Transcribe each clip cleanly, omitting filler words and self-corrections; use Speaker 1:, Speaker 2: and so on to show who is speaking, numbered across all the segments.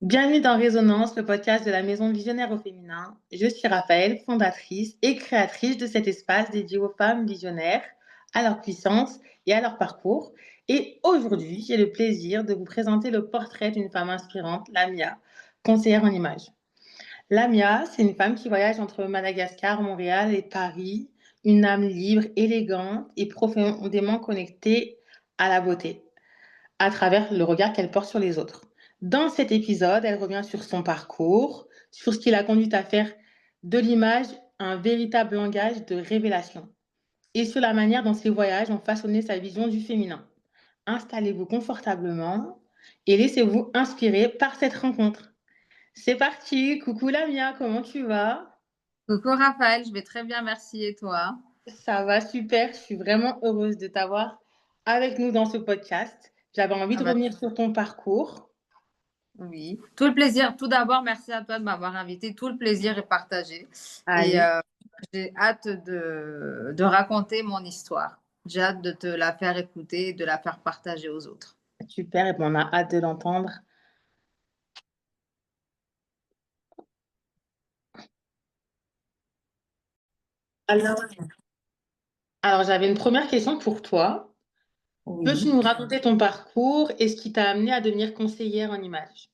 Speaker 1: Bienvenue dans Résonance, le podcast de la Maison Visionnaire au féminin. Je suis Raphaël, fondatrice et créatrice de cet espace dédié aux femmes visionnaires, à leur puissance et à leur parcours. Et aujourd'hui, j'ai le plaisir de vous présenter le portrait d'une femme inspirante, Lamia, conseillère en images. Lamia, c'est une femme qui voyage entre Madagascar, Montréal et Paris, une âme libre, élégante et profondément connectée à la beauté à travers le regard qu'elle porte sur les autres. Dans cet épisode, elle revient sur son parcours, sur ce qui l'a conduite à faire de l'image un véritable langage de révélation et sur la manière dont ces voyages ont façonné sa vision du féminin. Installez-vous confortablement et laissez-vous inspirer par cette rencontre. C'est parti, coucou Lamia, comment tu vas?
Speaker 2: Coucou Raphaël, je vais très bien, merci. Et toi?
Speaker 1: Ça va super, je suis vraiment heureuse de t'avoir avec nous dans ce podcast. J'avais envie
Speaker 2: Ah
Speaker 1: de
Speaker 2: bah,
Speaker 1: revenir sur ton parcours.
Speaker 2: oui, tout le plaisir. Tout d'abord, merci à toi de m'avoir invité. Tout le plaisir est partagé. Et
Speaker 1: Allez,
Speaker 2: j'ai hâte de raconter mon histoire. J'ai hâte de te la faire écouter et de la faire partager aux autres.
Speaker 1: super, et ben, on a hâte de l'entendre. Alors, alors, j'avais une première question pour toi. Peux-tu
Speaker 2: Oui.
Speaker 1: nous raconter ton parcours et ce qui t'a amené à devenir conseillère en images?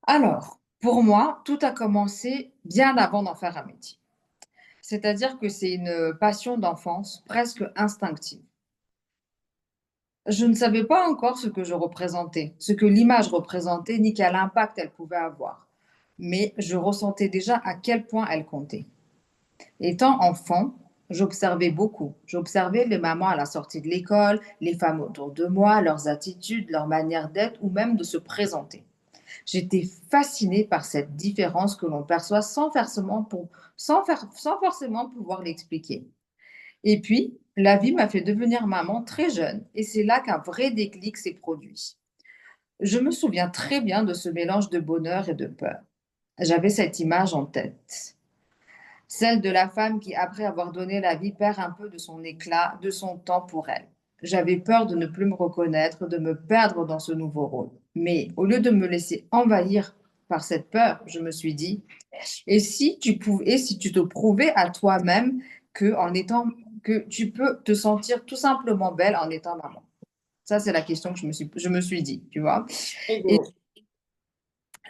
Speaker 2: Alors, pour moi, tout a commencé bien avant d'en faire un métier. C'est-à-dire que c'est une passion d'enfance presque instinctive. Je ne savais pas encore ce que je représentais, ce que l'image représentait, ni quel impact elle pouvait avoir. Mais je ressentais déjà à quel point elle comptait. Étant enfant, j'observais beaucoup. J'observais les mamans à la sortie de l'école, les femmes autour de moi, leurs attitudes, leur manière d'être ou même de se présenter. J'étais fascinée par cette différence que l'on perçoit sans forcément pouvoir l'expliquer. Et puis, la vie m'a fait devenir maman très jeune et c'est là qu'un vrai déclic s'est produit. Je me souviens très bien de ce mélange de bonheur et de peur. J'avais cette image en tête, celle de la femme qui, après avoir donné la vie, perd un peu de son éclat, de son temps pour elle. J'avais peur de ne plus me reconnaître, de me perdre dans ce nouveau rôle. Mais au lieu de me laisser envahir par cette peur, je me suis dit, et si tu te prouvais à toi-même que tu peux te sentir tout simplement belle en étant maman. Ça, c'est la question que je me suis dit, tu vois.
Speaker 1: Trop
Speaker 2: Et
Speaker 1: beau.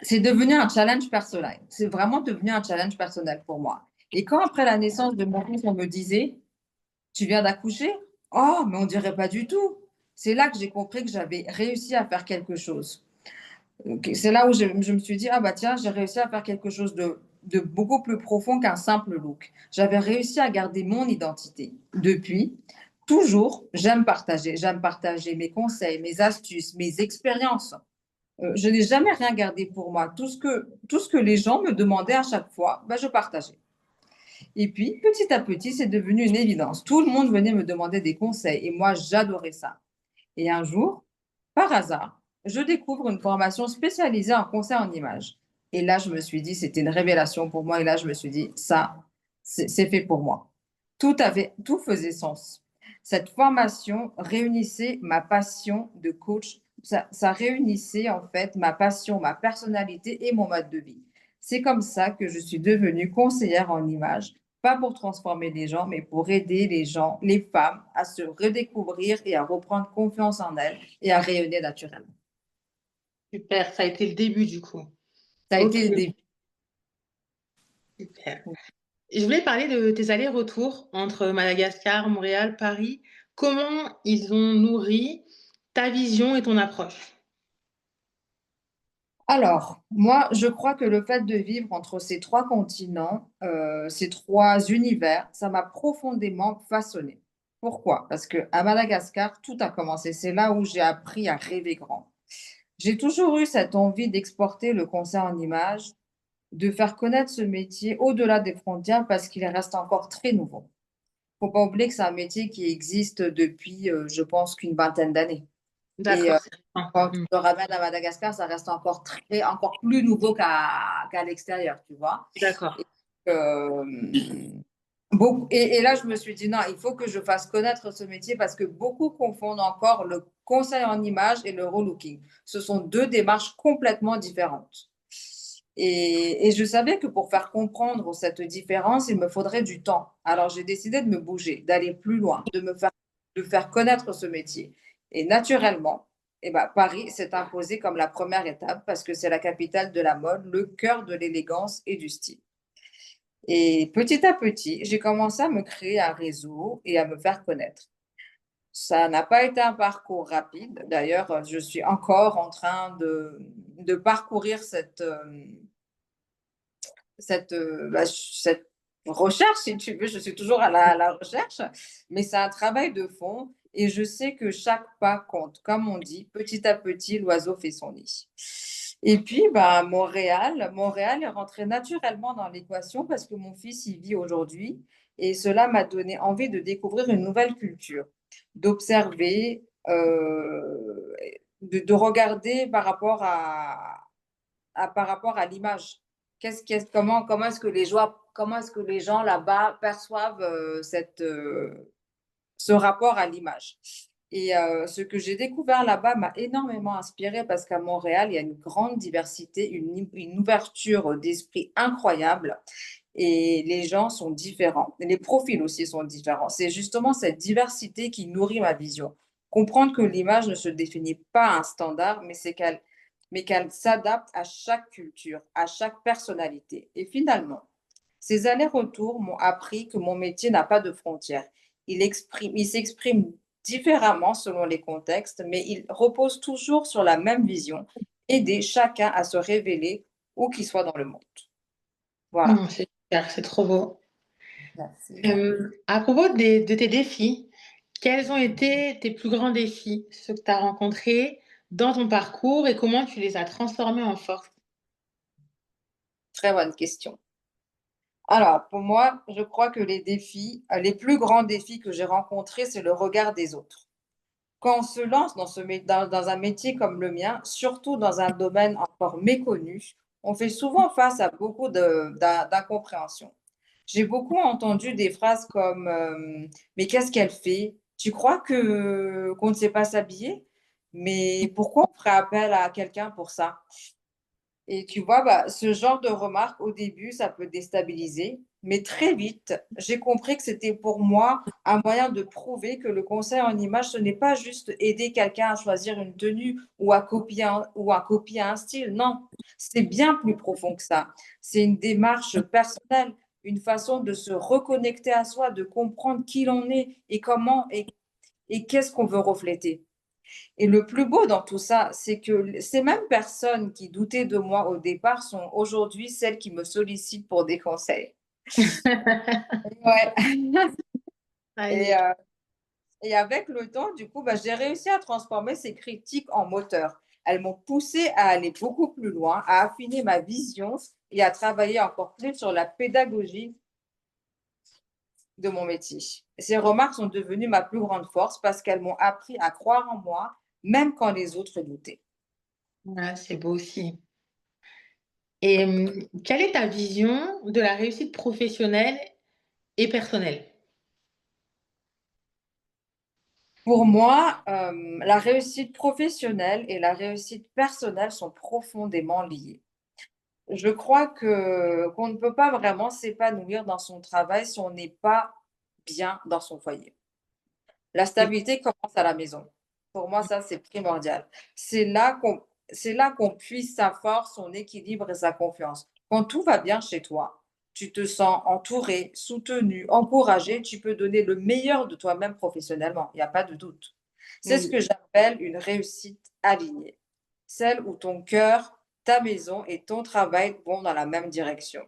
Speaker 2: c'est devenu un challenge personnel. C'est vraiment devenu un challenge personnel pour moi. Et quand, après la naissance de mon fils, on me disait, tu viens d'accoucher? Oh, mais on dirait pas du tout. C'est là que j'ai compris que j'avais réussi à faire quelque chose. C'est là où je me suis dit, ah bah tiens, j'ai réussi à faire quelque chose de beaucoup plus profond qu'un simple look. J'avais réussi à garder mon identité. Depuis, toujours, j'aime partager. J'aime partager mes conseils, mes astuces, mes expériences. Je n'ai jamais rien gardé pour moi. Tout ce que les gens me demandaient à chaque fois, bah, je partageais. Et puis, petit à petit, c'est devenu une évidence. Tout le monde venait me demander des conseils et moi, j'adorais ça. Et un jour, par hasard, je découvre une formation spécialisée en conseil en images. Et là, je me suis dit, c'était une révélation pour moi. Et là, je me suis dit, ça, c'est fait pour moi. Tout faisait sens. Cette formation réunissait ma passion de coach. Ça réunissait en fait ma passion, ma personnalité et mon mode de vie. C'est comme ça que je suis devenue conseillère en images, pas pour transformer les gens, mais pour aider les gens, les femmes, à se redécouvrir et à reprendre confiance en elles et à rayonner naturellement.
Speaker 1: Super, ça a été le début du coup.
Speaker 2: Ça a
Speaker 1: Ok,
Speaker 2: été le début.
Speaker 1: super. Je voulais parler de tes allers-retours entre Madagascar, Montréal, Paris. Comment ils ont nourri ta vision et ton approche?
Speaker 2: Alors, moi, je crois que le fait de vivre entre ces trois continents, ces trois univers, ça m'a profondément façonnée. Pourquoi? Parce que à Madagascar, tout a commencé. C'est là où j'ai appris à rêver grand. J'ai toujours eu cette envie d'exporter le concert en images, de faire connaître ce métier au-delà des frontières parce qu'il reste encore très nouveau. Faut pas oublier que c'est un métier qui existe depuis, je pense qu'une vingtaine d'années. Et
Speaker 1: D'accord, c'est ça.
Speaker 2: quand tu
Speaker 1: Mm.
Speaker 2: le ramènes à Madagascar, ça reste encore plus nouveau qu'à l'extérieur, tu vois.
Speaker 1: D'accord.
Speaker 2: Et, hem Et là, je me suis dit, non, il faut que je fasse connaître ce métier parce que beaucoup confondent encore le conseil en image et le relooking. Ce sont deux démarches complètement différentes. Et je savais que pour faire comprendre cette différence, il me faudrait du temps. Alors, j'ai décidé de me bouger, d'aller plus loin, de faire connaître ce métier. Et naturellement, eh ben, Paris s'est imposé comme la première étape parce que c'est la capitale de la mode, le cœur de l'élégance et du style. Et petit à petit, j'ai commencé à me créer un réseau et à me faire connaître. Ça n'a pas été un parcours rapide. D'ailleurs, je suis encore en train de parcourir cette recherche, si tu veux. Je suis toujours à la recherche, mais c'est un travail de fond et je sais que chaque pas compte. Comme on dit, petit à petit, l'oiseau fait son nid. Et puis, bah, Montréal est rentré naturellement dans l'équation parce que mon fils y vit aujourd'hui et cela m'a donné envie de découvrir une nouvelle culture, d'observer, de regarder par rapport à l'image. Comment comment est-ce que les gens là-bas perçoivent ce rapport à l'image? Et ce que j'ai découvert là-bas m'a énormément inspirée parce qu'à Montréal, il y a une grande diversité, une ouverture d'esprit incroyable et les gens sont différents. Les profils aussi sont différents. C'est justement cette diversité qui nourrit ma vision. Comprendre que l'image ne se définit pas à un standard, mais qu'elle s'adapte à chaque culture, à chaque personnalité. Et finalement, ces allers-retours m'ont appris que mon métier n'a pas de frontières. Il s'exprime différemment selon les contextes, mais il repose toujours sur la même vision, aider chacun à se révéler où qu'il soit dans le monde. Voilà.
Speaker 1: C'est super, c'est trop beau.
Speaker 2: Merci.
Speaker 1: À propos de tes défis, quels ont été tes plus grands défis, ceux que tu as rencontrés dans ton parcours et comment tu les as transformés en force?
Speaker 2: Très bonne question. Alors, pour moi, je crois que les plus grands défis que j'ai rencontrés, c'est le regard des autres. Quand on se lance dans un métier comme le mien, surtout dans un domaine encore méconnu, on fait souvent face à beaucoup d'incompréhension. J'ai beaucoup entendu des phrases comme mais qu'est-ce qu'elle fait? Tu crois que qu'on ne sait pas s'habiller? Mais pourquoi on ferait appel à quelqu'un pour ça? Et tu vois, bah, ce genre de remarques, au début, ça peut déstabiliser, mais très vite, j'ai compris que c'était pour moi un moyen de prouver que le conseil en image, ce n'est pas juste aider quelqu'un à choisir une tenue ou à copier un style. Non, c'est bien plus profond que ça. C'est une démarche personnelle, une façon de se reconnecter à soi, de comprendre qui l'on est et et qu'est-ce qu'on veut refléter. Et le plus beau dans tout ça, c'est que ces mêmes personnes qui doutaient de moi au départ sont aujourd'hui celles qui me sollicitent pour des conseils. Ouais. Et,
Speaker 1: Aïe.
Speaker 2: euh, et avec le temps, du coup, bah, j'ai réussi à transformer ces critiques en moteur. Elles m'ont poussée à aller beaucoup plus loin, à affiner ma vision et à travailler encore plus sur la pédagogie de mon métier. Ces remarques sont devenues ma plus grande force parce qu'elles m'ont appris à croire en moi, même quand les autres doutaient.
Speaker 1: Ouais, c'est beau aussi. Et quelle est ta vision de la réussite professionnelle et personnelle?
Speaker 2: Pour moi, la réussite professionnelle et la réussite personnelle sont profondément liées. Je crois qu'on ne peut pas vraiment s'épanouir dans son travail si on n'est pas bien dans son foyer. La
Speaker 1: C'est
Speaker 2: stabilité commence à la maison. Pour moi, ça, c'est primordial. C'est là qu'on puise sa force, son équilibre et sa confiance. Quand tout va bien chez toi, tu te sens entouré, soutenu, encouragé, tu peux donner le meilleur de toi-même professionnellement, il n'y a pas de doute. C'est ce
Speaker 1: oui.
Speaker 2: que j'appelle une réussite alignée, celle où ton cœur, ta maison et ton travail vont dans la même direction.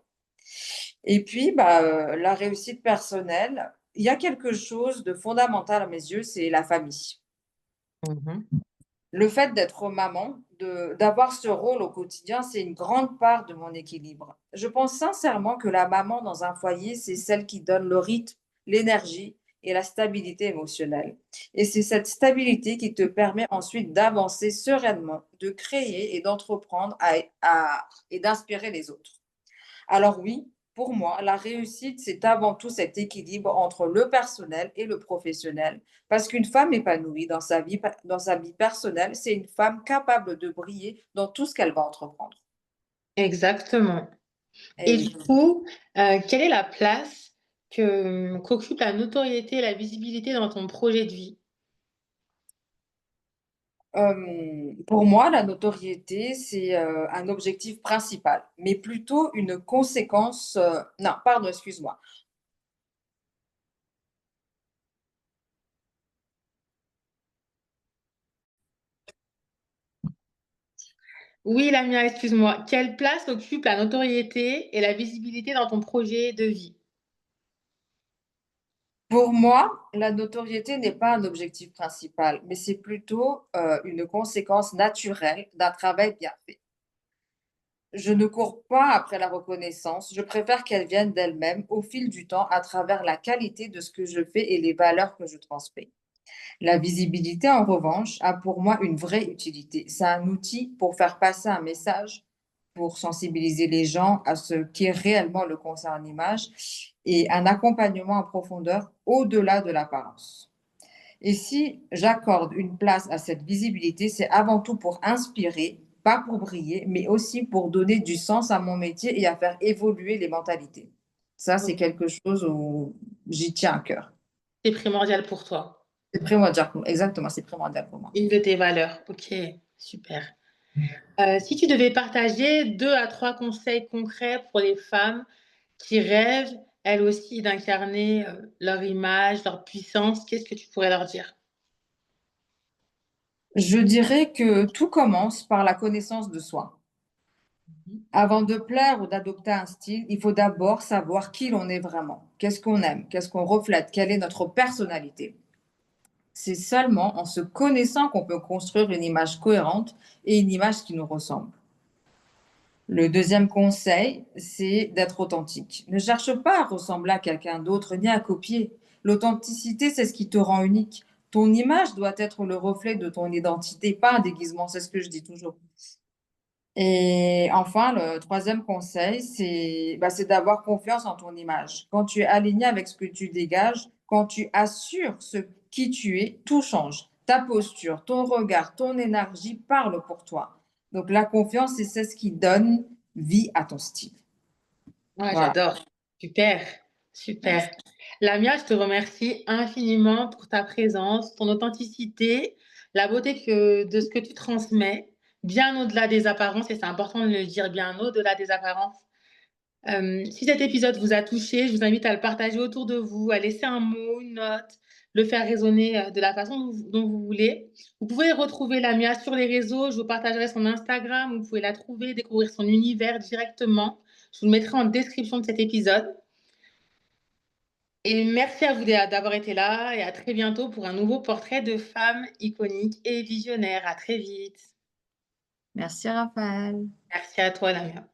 Speaker 2: Et puis, bah, la réussite personnelle, il y a quelque chose de fondamental à mes yeux, c'est la famille.
Speaker 1: Mmh.
Speaker 2: Le fait d'être maman, d'avoir ce rôle au quotidien, c'est une grande part de mon équilibre. Je pense sincèrement que la maman dans un foyer, c'est celle qui donne le rythme, l'énergie et la stabilité émotionnelle. Et c'est cette stabilité qui te permet ensuite d'avancer sereinement, de créer et d'entreprendre et d'inspirer les autres. Alors oui, pour moi, la réussite, c'est avant tout cet équilibre entre le personnel et le professionnel. Parce qu'une femme épanouie dans sa vie personnelle, c'est une femme capable de briller dans tout ce qu'elle va entreprendre.
Speaker 1: Exactement.
Speaker 2: Eh
Speaker 1: Et
Speaker 2: oui.
Speaker 1: du coup, quelle est la place qu'occupe la notoriété et la visibilité dans ton projet de vie?
Speaker 2: Pour moi, la notoriété, c'est, un objectif principal, mais plutôt une conséquence, non, pardon, excuse-moi.
Speaker 1: Oui, Lamia, excuse-moi. Quelle place occupe la notoriété et la visibilité dans ton projet de vie?
Speaker 2: Pour moi, la notoriété n'est pas un objectif principal, mais c'est plutôt, une conséquence naturelle d'un travail bien fait. Je ne cours pas après la reconnaissance, je préfère qu'elle vienne d'elle-même au fil du temps à travers la qualité de ce que je fais et les valeurs que je transmets. La visibilité, en revanche, a pour moi une vraie utilité. C'est un outil pour faire passer un message, pour sensibiliser les gens à ce qui est réellement le concert en image et un accompagnement en profondeur au-delà de l'apparence. Et si j'accorde une place à cette visibilité, c'est avant tout pour inspirer, pas pour briller, mais aussi pour donner du sens à mon métier et à faire évoluer les mentalités. Ça, c'est
Speaker 1: OK.
Speaker 2: quelque chose où j'y tiens à cœur.
Speaker 1: C'est primordial pour toi.
Speaker 2: C'est primordial, exactement, c'est primordial pour moi.
Speaker 1: Une de tes valeurs. OK, super. Si tu devais partager 2 à 3 conseils concrets pour les femmes qui rêvent, elles aussi, d'incarner, leur image, leur puissance, qu'est-ce que tu pourrais leur dire?
Speaker 2: Je dirais que tout commence par la connaissance de soi.
Speaker 1: Mmh.
Speaker 2: Avant de plaire ou d'adopter un style, il faut d'abord savoir qui l'on est vraiment. Qu'est-ce qu'on aime? Qu'est-ce qu'on reflète? Quelle est notre personnalité? C'est seulement en se connaissant qu'on peut construire une image cohérente et une image qui nous ressemble. Le deuxième conseil, c'est d'être authentique. Ne cherche pas à ressembler à quelqu'un d'autre ni à copier. L'authenticité, c'est ce qui te rend unique. Ton image doit être le reflet de ton identité, pas un déguisement, c'est ce que je dis toujours. Et enfin, le troisième conseil, c'est d'avoir confiance en ton image. Quand tu es aligné avec ce que tu dégages, quand tu assures ce qui tu es, tout change. Ta posture, ton regard, ton énergie parlent pour toi. Donc la confiance, c'est ce qui donne vie à ton style.
Speaker 1: Ouais,
Speaker 2: Voilà.
Speaker 1: j'adore. Super, super.
Speaker 2: Merci.
Speaker 1: Lamia, je te remercie infiniment pour ta présence, ton authenticité, la beauté de ce que tu transmets, bien au-delà des apparences et c'est important de le dire, bien au-delà des apparences. Si cet épisode vous a touché, je vous invite à le partager autour de vous, à laisser un mot, une note, le faire résonner, de la façon dont vous voulez. Vous pouvez retrouver Lamia sur les réseaux, je vous partagerai son Instagram, vous pouvez la trouver, découvrir son univers directement. Je vous le mettrai en description de cet épisode et merci à vous d'avoir été là et à très bientôt pour un nouveau portrait de femme iconique et visionnaire. À très vite.
Speaker 2: Merci Raphaël.
Speaker 1: Merci à toi Lamia.